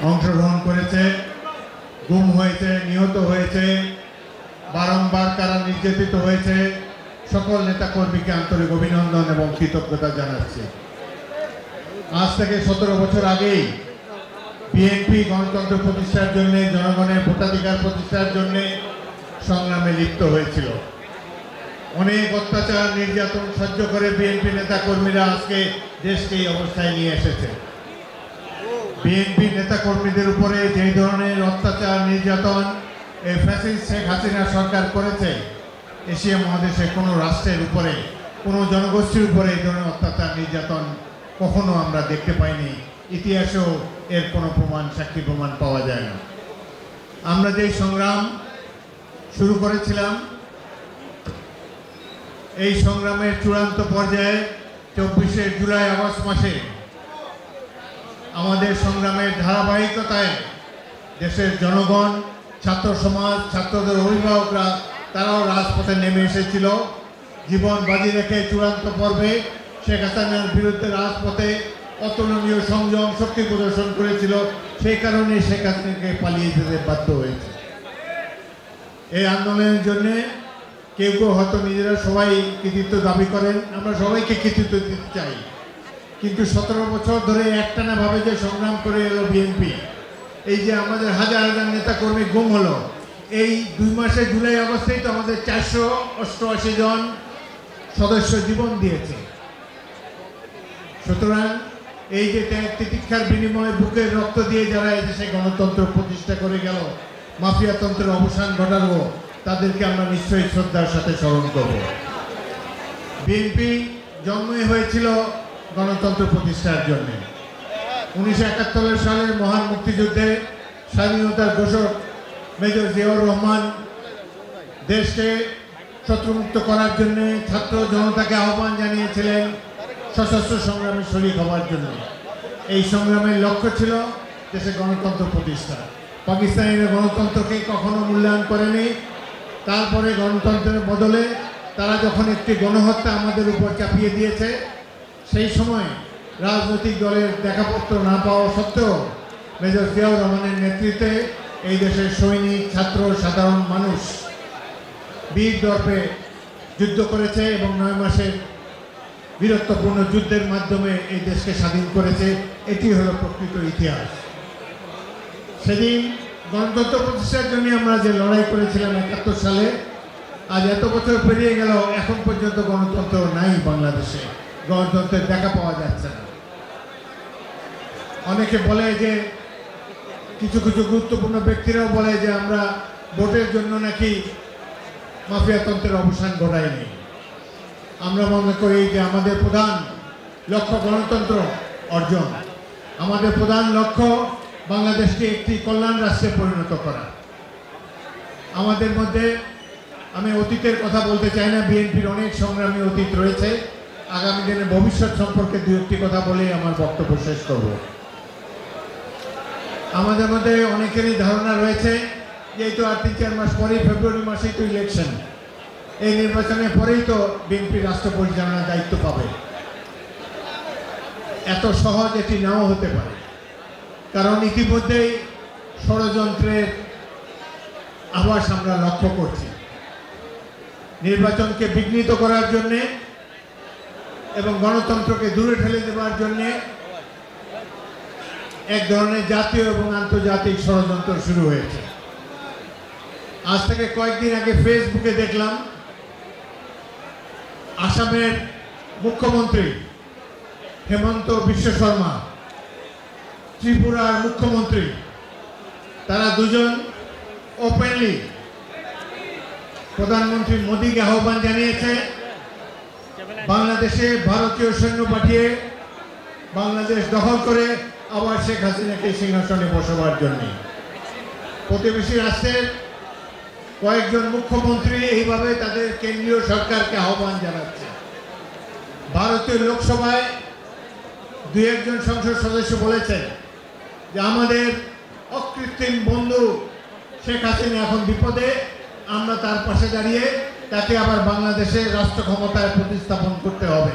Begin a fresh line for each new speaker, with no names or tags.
অংশগ্রহণ করেছে, গুম হয়েছে, নিহত হয়েছে, বারংবার কারা নির্যাতিত হয়েছে, সকল নেতাকর্মীকে আন্তরিক অভিনন্দন এবং কৃতজ্ঞতা জানাচ্ছি। আজ থেকে 17 বছর আগেই বিএনপি গণতন্ত্র প্রতিষ্ঠার জন্য, জনগণের ভোটাধিকার প্রতিষ্ঠার জন্য সংগ্রামে লিপ্ত হয়েছিল। অনেক অত্যাচার নির্যাতন সহ্য করে বিএনপি নেতাকর্মীরা আজকে দেশকে এই অবস্থায় নিয়ে এসেছে। বিএনপি নেতাকর্মীদের উপরে যে ধরনের অত্যাচার নির্যাতন এই ফ্যাসিস্ট শেখ হাসিনা সরকার করেছে, এশিয়া মহাদেশে কোনো রাষ্ট্রের উপরে, কোনো জনগোষ্ঠীর উপরে এই ধরনের অত্যাচার নির্যাতন কখনো আমরা দেখতে পাইনি। ইতিহাসেও এর কোনো প্রমাণ, সাক্ষী প্রমাণ পাওয়া যায় না। আমরা যে সংগ্রাম শুরু করেছিলাম, এই সংগ্রামের চূড়ান্ত পর্যায়ে 24শে জুলাই আগস্ট মাসে আমাদের সংগ্রামের ধারাবাহিকতায় দেশের জনগণ, ছাত্র সমাজ, ছাত্রদের অভিভাবকরা তারাও রাজপথে নেমে এসেছিল। জীবন বাজি রেখে চূড়ান্ত পর্বে শেখ হাসিনার বিরুদ্ধে রাজপথে অতুলনীয় সংযম শক্তি প্রদর্শন করেছিল। সেই কারণে শেখ হাসিনাকে পালিয়ে যেতে বাধ্য হয়েছে। এই আন্দোলনের জন্য কেউ কেউ হয়তো নিজেরা সবাই কৃতিত্ব দাবি করেন, আমরা সবাইকে কৃতিত্ব দিতে চাই, কিন্তু 17 বছর ধরে একটানাভাবে যে সংগ্রাম করে এলো বিএনপি, এই যে আমাদের হাজার হাজার নেতাকর্মী গুম হলো, এই 2 মাসে জুলাই আগস্টেই তো আমাদের 488 জন সদস্য জীবন দিয়েছে। সুতরাং এই যে তিতিক্ষার বিনিময়ে বুকের রক্ত দিয়ে যারা এদেশে গণতন্ত্র প্রতিষ্ঠা করে গেল, মাফিয়াতন্ত্রের অবসান ঘটাবো, তাদেরকে আমরা নিশ্চয়ই শ্রদ্ধার সাথে স্মরণ করব। বিএনপি জন্মই হয়েছিল গণতন্ত্র প্রতিষ্ঠার জন্য। 1971 সালের মহান মুক্তিযুদ্ধে স্বাধীনতার ঘোষক মেজর জিয়াউর রহমান দেশকে শত্রুমুক্ত করার জন্য ছাত্র জনতাকে আহ্বান জানিয়েছিলেন সশস্ত্র সংগ্রামে শরীক হওয়ার জন্য। এই সংগ্রামের লক্ষ্য ছিল দেশে গণতন্ত্র প্রতিষ্ঠা। পাকিস্তানিরা গণতন্ত্রকে কখনো মূল্যায়ন করেনি। তারপরে গণতন্ত্রের বদলে তারা যখন একটি গণহত্যা আমাদের উপর চাপিয়ে দিয়েছে, সেই সময় রাজনৈতিক দলের দেখাপত্র না পাওয়া সত্ত্বেও মেজর জিয়াউর রহমানের নেতৃত্বে এই দেশের সৈনিক, ছাত্র, সাধারণ মানুষ বীর দর্পে যুদ্ধ করেছে এবং 9 মাসের বীরত্বপূর্ণ যুদ্ধের মাধ্যমে এই দেশকে স্বাধীন করেছে। এটি হলো প্রকৃত ইতিহাস। সেদিন গণতন্ত্র প্রতিষ্ঠার জন্য আমরা যে লড়াই করেছিলাম 71 সালে, আজ এত বছর পেরিয়ে গেল, এখন পর্যন্ত গণতন্ত্র নাই বাংলাদেশে, গণতন্ত্রের দেখা পাওয়া যাচ্ছে না। অনেকে বলে যে, কিছু কিছু গুরুত্বপূর্ণ ব্যক্তিরাও বলে যে আমরা ভোটের জন্য নাকি মাফিয়াতন্ত্রের অবসান ঘটাইনি। আমরা মনে করি যে আমাদের প্রধান লক্ষ্য গণতন্ত্র অর্জন, আমাদের প্রধান লক্ষ্য বাংলাদেশকে একটি কল্যাণ রাষ্ট্রে পরিণত করা। আমাদের মধ্যে, আমি অতীতের কথা বলতে চাই না, বিএনপির অনেক সংগ্রামী অতীত রয়েছে। আগামী দিনে ভবিষ্যৎ সম্পর্কে 2-1টি কথা বলেই আমার বক্তব্য শেষ করব। আমাদের মধ্যে অনেকেরই ধারণা রয়েছে যে এই তো আর 3-4 মাস পরেই, ফেব্রুয়ারি মাসেই তো ইলেকশন, এই নির্বাচনের পরেই তো বিএনপি রাষ্ট্র পরিচালনার দায়িত্ব পাবে। এত সহজ এটি নাও হতে পারে, কারণ ইতিমধ্যেই ষড়যন্ত্রের আভাস আমরা লক্ষ্য করছি। নির্বাচনকে বিঘ্নিত করার জন্যে এবং গণতন্ত্রকে দূরে ঠেলে দেওয়ার জন্যে এক ধরনের জাতীয় এবং আন্তর্জাতিক ষড়যন্ত্র শুরু হয়েছে। আজ থেকে কয়েকদিন আগে ফেসবুকে দেখলাম আসামের মুখ্যমন্ত্রী হেমন্ত বিশ্ব শর্মা, ত্রিপুরার মুখ্যমন্ত্রী, তারা দুজন ওপেনলি প্রধানমন্ত্রী মোদীকে আহ্বান জানিয়েছে বাংলাদেশে ভারতীয় সৈন্য পাঠিয়ে বাংলাদেশ দখল করে আবার শেখ হাসিনাকে সিংহাসনে বসাবার জন্য। প্রতিবেশী রাষ্ট্রের কয়েকজন মুখ্যমন্ত্রী এইভাবে তাদের কেন্দ্রীয় সরকারকে আহ্বান জানাচ্ছে। ভারতীয় লোকসভায় 2-1 জন সংসদ সদস্য বলেছেন যে আমাদের অকৃত্রিম বন্ধু শেখ হাসিনা এখন বিপদে, আমরা তার পাশে দাঁড়িয়ে তাকে আবার বাংলাদেশে রাষ্ট্র ক্ষমতায় প্রতিস্থাপন করতে হবে।